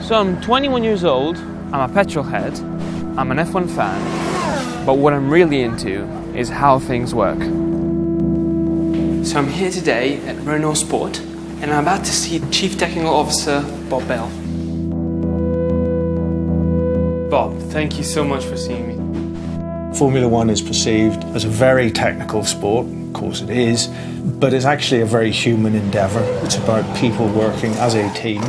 So I'm 21 years old, I'm a petrol head, I'm an F1 fan, but what I'm really into is how things work. So I'm here today at Renault Sport, and I'm about to see Chief Technical Officer Bob Bell. Bob, thank you so much for seeing me. Formula One is perceived as a very technical sport, of course it is, but it's actually a very human endeavour. It's about people working as a team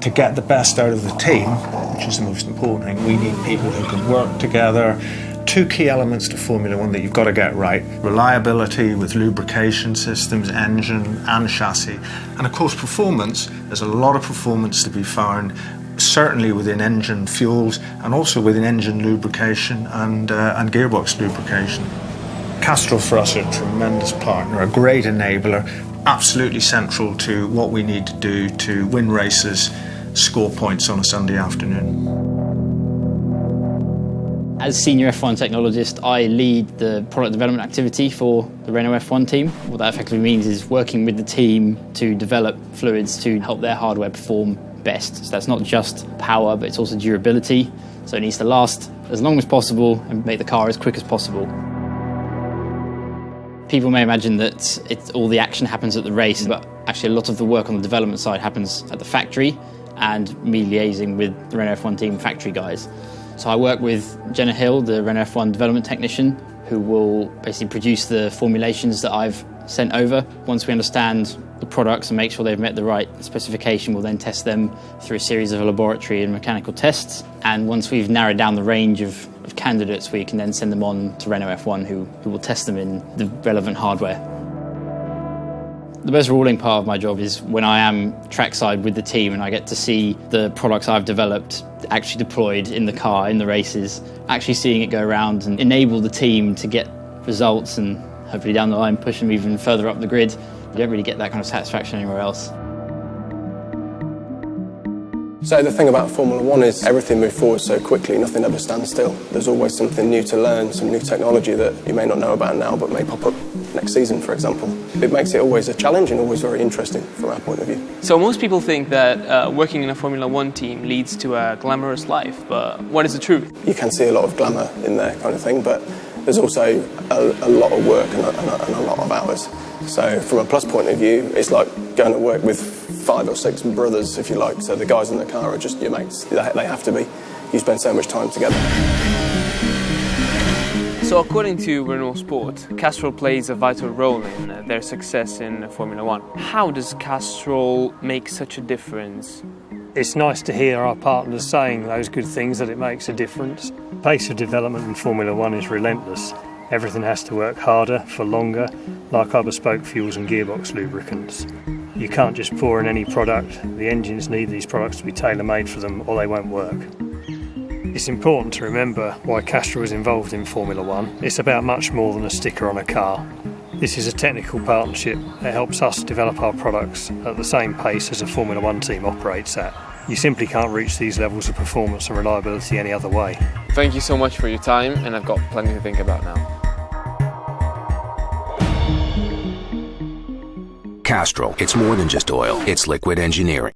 to get the best out of the team, which is the most important thing. We need people who can work together. Two key elements to Formula One that you've got to get right: reliability with lubrication systems, engine and chassis, and of course performance. There's a lot of performance to be found, certainly within engine fuels and also within engine lubrication and gearbox lubrication. Castrol for us are a tremendous partner, a great enabler, absolutely central to what we need to do to win races, score points on a Sunday afternoon. As Senior F1 Technologist, I lead the product development activity for the Renault F1 team. What that effectively means is working with the team to develop fluids to help their hardware perform best. So that's not just power, but it's also durability. So it needs to last as long as possible and make the car as quick as possible. People may imagine that all the action happens at the race, but actually a lot of the work on the development side happens at the factory and me liaising with the Renault F1 team factory guys. So I work with Jenna Hill, the Renault F1 development technician, who will basically produce the formulations that I've sent over. Once we understand the products and make sure they've met the right specification, we'll then test them through a series of laboratory and mechanical tests. And once we've narrowed down the range of candidates, we can then send them on to Renault F1, who will test them in the relevant hardware. The most rewarding part of my job is when I am trackside with the team and I get to see the products I've developed actually deployed in the car, in the races, actually seeing it go around and enable the team to get results and hopefully down the line push them even further up the grid. You don't really get that kind of satisfaction anywhere else. So the thing about Formula One is everything moves forward so quickly, nothing ever stands still. There's always something new to learn, some new technology that you may not know about now but may pop up next season, for example. It makes it always a challenge and always very interesting from our point of view. So most people think that working in a Formula One team leads to a glamorous life, but what is the truth? You can see a lot of glamour in there kind of thing, but there's also a lot of work and a lot of hours. So from a plus point of view, it's like going to work with 5 or 6 brothers, if you like. So the guys in the car are just your mates. They have to be. You spend so much time together. So according to Renault Sport, Castrol plays a vital role in their success in Formula One. How does Castrol make such a difference? It's nice to hear our partners saying those good things, that it makes a difference. The pace of development in Formula One is relentless. Everything has to work harder for longer, like our bespoke fuels and gearbox lubricants. You can't just pour in any product. The engines need these products to be tailor-made for them or they won't work. It's important to remember why Castrol is involved in Formula One. It's about much more than a sticker on a car. This is a technical partnership that helps us develop our products at the same pace as a Formula One team operates at. You simply can't reach these levels of performance and reliability any other way. Thank you so much for your time, and I've got plenty to think about now. Castrol, it's more than just oil, it's liquid engineering.